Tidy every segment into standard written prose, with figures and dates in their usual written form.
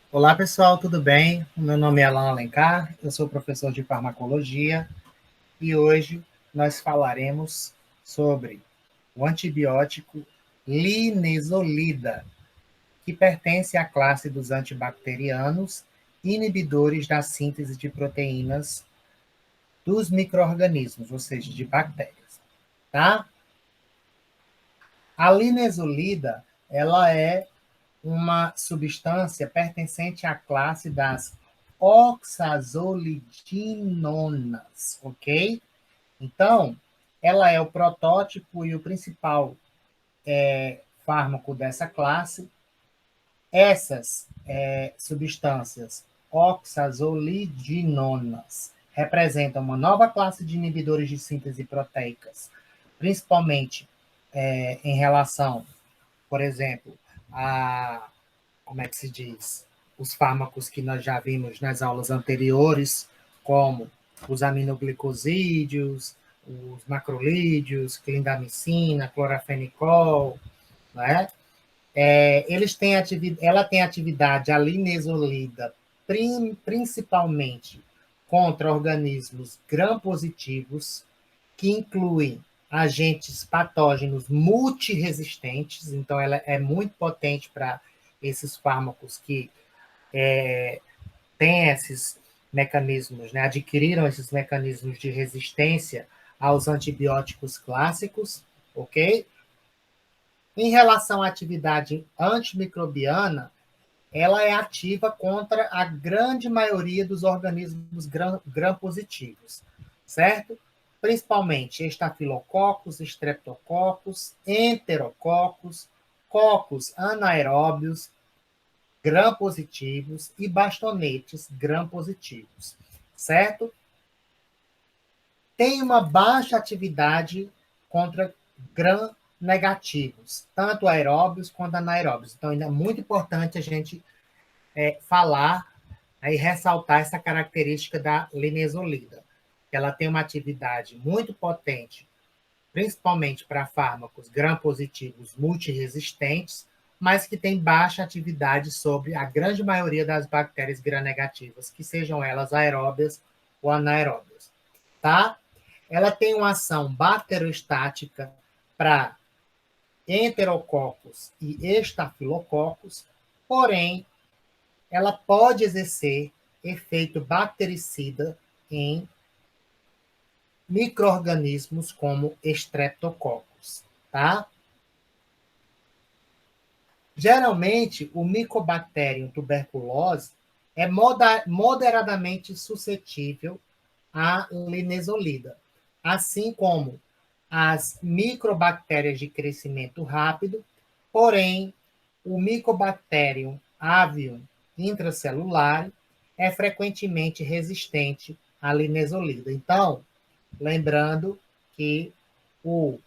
Olá, pessoal, tudo bem? O meu nome é Alan Alencar, eu sou professor de farmacologia e hoje nós falaremos sobre o antibiótico linezolida, que pertence à classe dos antibacterianos inibidores da síntese de proteínas dos micro-organismos, ou seja, de bactérias, tá? A linezolida, ela é uma substância pertencente à classe das oxazolidinonas, ok? Então, ela é o protótipo e o principal fármaco dessa classe. Essas substâncias oxazolidinonas representam uma nova classe de inibidores de síntese proteicas, principalmente em relação, por exemplo, a como é que se diz, os fármacos que nós já vimos nas aulas anteriores, como os aminoglicosídeos, os macrolídeos, clindamicina, clorafenicol, né? Ela tem atividade alinesolida principalmente contra organismos gram-positivos, que incluem agentes patógenos multiresistentes, então ela é muito potente para esses fármacos que têm esses mecanismos, né, adquiriram esses mecanismos de resistência aos antibióticos clássicos, ok? Em relação à atividade antimicrobiana, ela é ativa contra a grande maioria dos organismos gram-positivos, certo? Principalmente estafilococos, streptococos, enterococos, cocos anaeróbios, gram-positivos e bastonetes gram-positivos, certo? Tem uma baixa atividade contra gram-negativos, tanto aeróbios quanto anaeróbios. Então, ainda é muito importante a gente falar e ressaltar essa característica da linezolida. Ela tem uma atividade muito potente, principalmente para fármacos gram-positivos multiresistentes, mas que tem baixa atividade sobre a grande maioria das bactérias gram-negativas, que sejam elas aeróbias ou anaeróbias. Tá? Ela tem uma ação bacterostática para enterococos e estafilococos, porém, ela pode exercer efeito bactericida em micro-organismos como estreptococos, tá? Geralmente, o Mycobacterium tuberculose é moderadamente suscetível à linezolida, assim como as microbactérias de crescimento rápido, porém, o Mycobacterium avium intracelular é frequentemente resistente à linezolida. Então, lembrando que o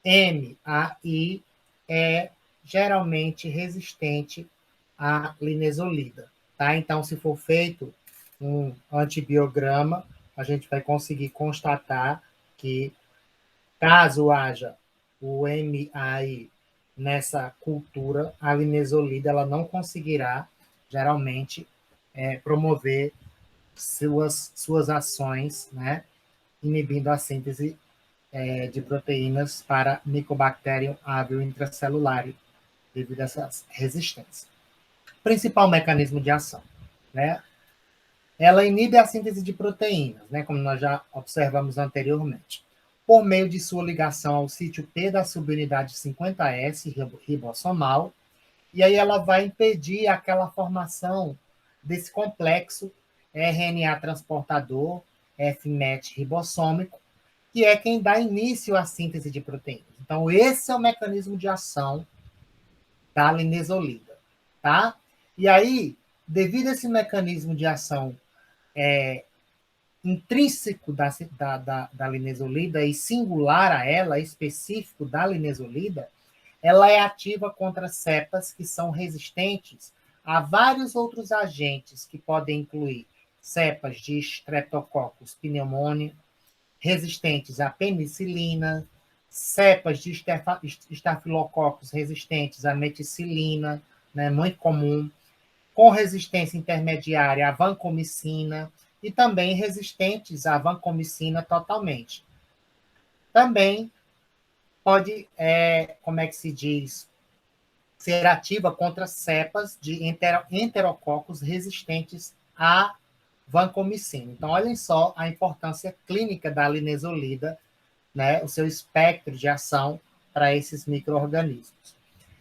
MAI é geralmente resistente à linezolida, tá? Então, se for feito um antibiograma, a gente vai conseguir constatar que, caso haja o MAI nessa cultura, a linezolida ela não conseguirá, geralmente, promover suas ações, né, inibindo a síntese de proteínas para Mycobacterium avium intracelular, devido a essas resistências. Principal mecanismo de ação, né? Ela inibe a síntese de proteínas, né, como nós já observamos anteriormente, por meio de sua ligação ao sítio P da subunidade 50S ribossomal, e aí ela vai impedir aquela formação desse complexo RNA transportador F-MET ribossômico, que é quem dá início à síntese de proteínas. Então, esse é o mecanismo de ação da linezolida, tá? E aí, devido a esse mecanismo de ação intrínseco da linezolida e singular a ela, específico da linezolida, ela é ativa contra cepas que são resistentes a vários outros agentes, que podem incluir cepas de Streptococcus pneumoniae, resistentes à penicilina, cepas de estafilococcus resistentes à meticilina, né, muito comum, com resistência intermediária à vancomicina e também resistentes à vancomicina totalmente. Também pode, como é que se diz, ser ativa contra cepas de enterococos resistentes à vancomicina. Então, olhem só a importância clínica da linezolida, né, o seu espectro de ação para esses micro-organismos.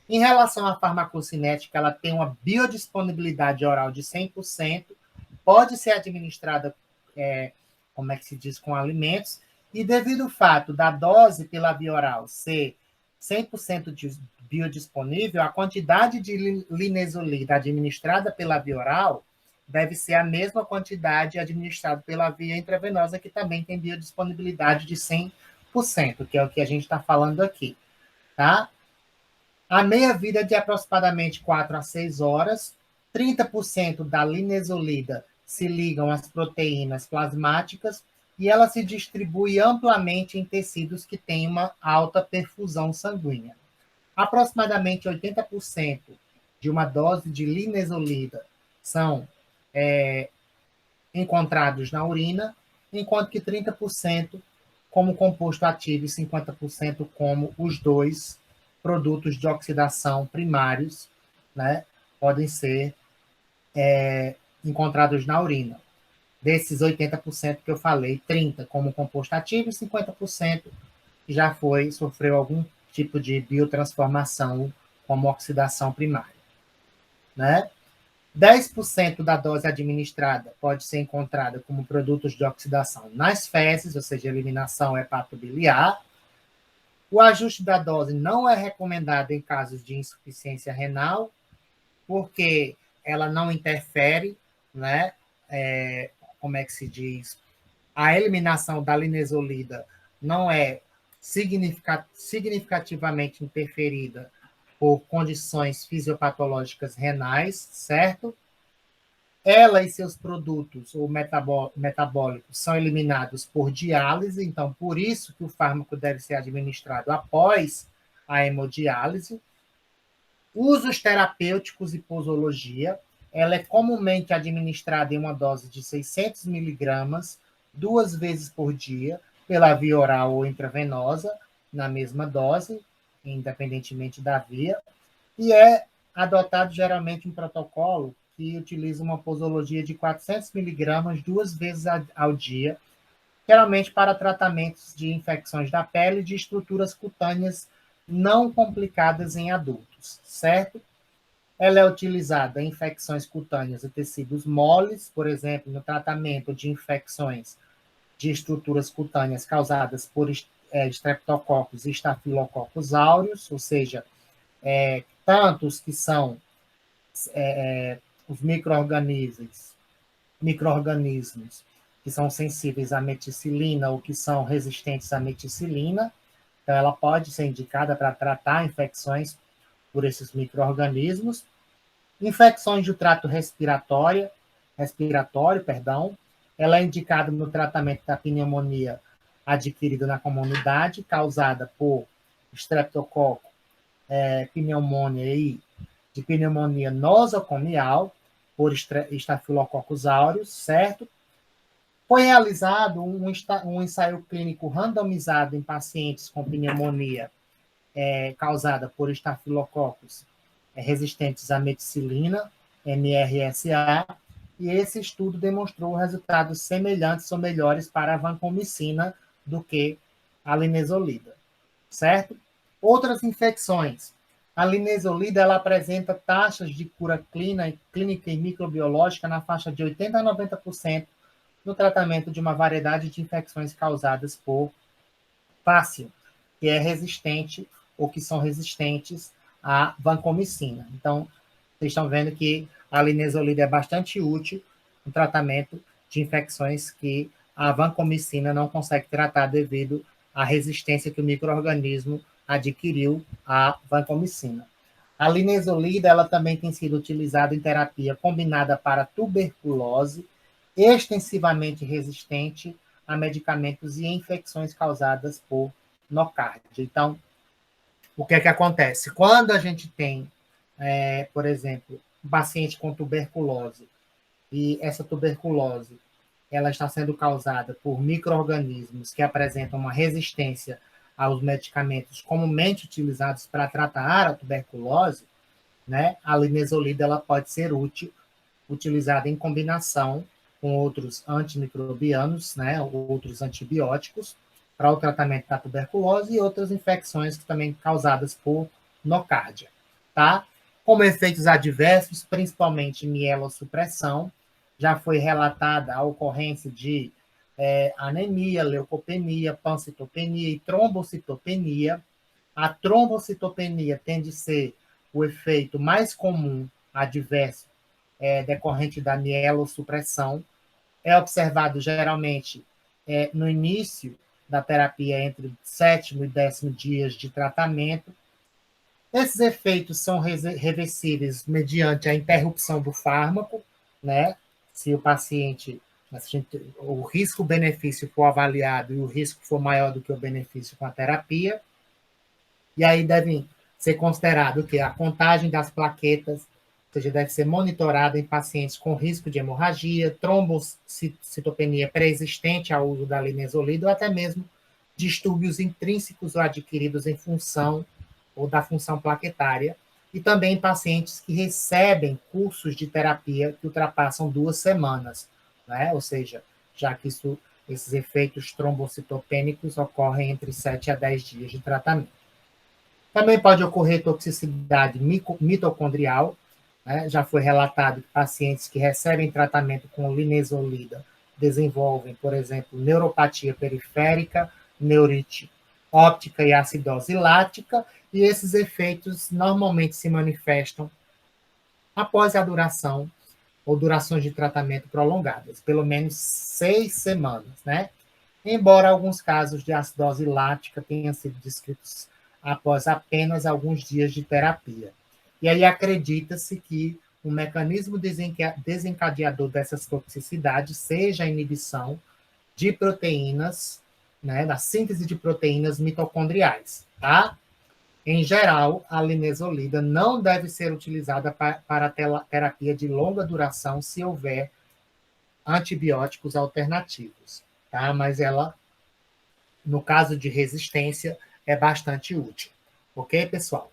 Em relação à farmacocinética, ela tem uma biodisponibilidade oral de 100%, pode ser administrada, como é que se diz, com alimentos, e devido ao fato da dose pela via oral ser 100% biodisponível, a quantidade de linezolida administrada pela via oral deve ser a mesma quantidade administrada pela via intravenosa, que também tem biodisponibilidade de 100%, que é o que a gente está falando aqui, tá? A meia-vida é de aproximadamente 4 a 6 horas, 30% da linezolida se ligam às proteínas plasmáticas e ela se distribui amplamente em tecidos que têm uma alta perfusão sanguínea. Aproximadamente 80% de uma dose de linezolida são encontrados na urina, enquanto que 30% como composto ativo e 50% como os dois produtos de oxidação primários, né, podem ser encontrados na urina. Desses 80% que eu falei, 30% como composto ativo e 50% já sofreu algum tipo de biotransformação como oxidação primária, né? 10% da dose administrada pode ser encontrada como produtos de oxidação nas fezes, ou seja, eliminação hepatobiliar. O ajuste da dose não é recomendado em casos de insuficiência renal, porque ela não interfere, né? Como é que se diz? A eliminação da linezolida não é significativamente interferida por condições fisiopatológicas renais, certo? Ela e seus produtos ou metabólicos são eliminados por diálise, então por isso que o fármaco deve ser administrado após a hemodiálise. Usos terapêuticos e posologia, ela é comumente administrada em uma dose de 600 miligramas, 2 vezes por dia, pela via oral ou intravenosa, na mesma dose, independentemente da via, e é adotado geralmente um protocolo que utiliza uma posologia de 400 miligramas 2 vezes ao dia, geralmente para tratamentos de infecções da pele e de estruturas cutâneas não complicadas em adultos, certo? Ela é utilizada em infecções cutâneas e tecidos moles, por exemplo, no tratamento de infecções de estruturas cutâneas causadas por Streptococcus e Staphylococcus aureus, ou seja, tanto os que são os micro-organismos que são sensíveis à meticilina ou que são resistentes à meticilina. Então, ela pode ser indicada para tratar infecções por esses micro-organismos. Infecções do trato respiratório, ela é indicada no tratamento da pneumonia adquirida na comunidade, causada por Streptococcus pneumonia e de pneumonia nosocomial, por Staphylococcus aureus, certo? Foi realizado um ensaio clínico randomizado em pacientes com pneumonia causada por Staphylococcus resistentes à meticilina, MRSA, e esse estudo demonstrou resultados semelhantes ou melhores para a vancomicina do que a linezolida, certo? Outras infecções. A linezolida ela apresenta taxas de cura clínica e microbiológica na faixa de 80% a 90% no tratamento de uma variedade de infecções causadas por fácil, que é resistente ou que são resistentes à vancomicina. Então, vocês estão vendo que a linezolida é bastante útil no tratamento de infecções que a vancomicina não consegue tratar devido à resistência que o micro-organismo adquiriu à vancomicina. A linezolida ela também tem sido utilizada em terapia combinada para tuberculose, extensivamente resistente a medicamentos e infecções causadas por nocardia. Então, o que é que acontece? Quando a gente tem, por exemplo, um paciente com tuberculose, e essa tuberculose ela está sendo causada por micro-organismos que apresentam uma resistência aos medicamentos comumente utilizados para tratar a tuberculose, né, a linezolida ela pode ser útil, utilizada em combinação com outros antimicrobianos, né, outros antibióticos, para o tratamento da tuberculose e outras infecções que também causadas por nocardia, tá? Como efeitos adversos, principalmente mielossupressão, já foi relatada a ocorrência de anemia, leucopenia, pancitopenia e trombocitopenia. A trombocitopenia tende a ser o efeito mais comum adverso decorrente da mielossupressão. É observado geralmente no início da terapia, entre o 7º e 10º dias de tratamento. Esses efeitos são reversíveis mediante a interrupção do fármaco, né? Se o paciente, o risco-benefício for avaliado e o risco for maior do que o benefício com a terapia. E aí deve ser considerado que a contagem das plaquetas, ou seja, deve ser monitorada em pacientes com risco de hemorragia, trombocitopenia pré-existente ao uso da linezolida ou até mesmo distúrbios intrínsecos ou adquiridos em função ou da função plaquetária, e também em pacientes que recebem cursos de terapia que ultrapassam 2 semanas, né? Ou seja, já que esses efeitos trombocitopênicos ocorrem entre 7 a 10 dias de tratamento. Também pode ocorrer toxicidade mitocondrial, né? Já foi relatado que pacientes que recebem tratamento com linezolida desenvolvem, por exemplo, neuropatia periférica, neurite óptica e acidose lática, e esses efeitos normalmente se manifestam após a duração ou durações de tratamento prolongadas, pelo menos 6 semanas, né? Embora alguns casos de acidose lática tenham sido descritos após apenas alguns dias de terapia. E aí acredita-se que o mecanismo desencadeador dessas toxicidades seja a inibição de proteínas, né, da síntese de proteínas mitocondriais, tá? Em geral, a linezolida não deve ser utilizada para terapia de longa duração se houver antibióticos alternativos, tá? Mas ela, no caso de resistência, é bastante útil. Ok, pessoal?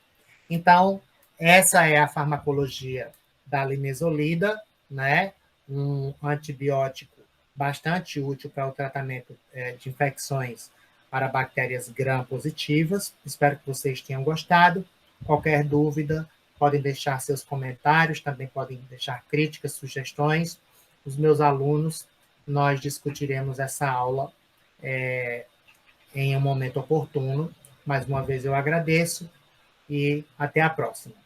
Então, essa é a farmacologia da linezolida, né? Um antibiótico bastante útil para o tratamento de infecções para bactérias gram-positivas. Espero que vocês tenham gostado. Qualquer dúvida, podem deixar seus comentários, também podem deixar críticas, sugestões. Os meus alunos, nós discutiremos essa aula em um momento oportuno. Mais uma vez eu agradeço e até a próxima.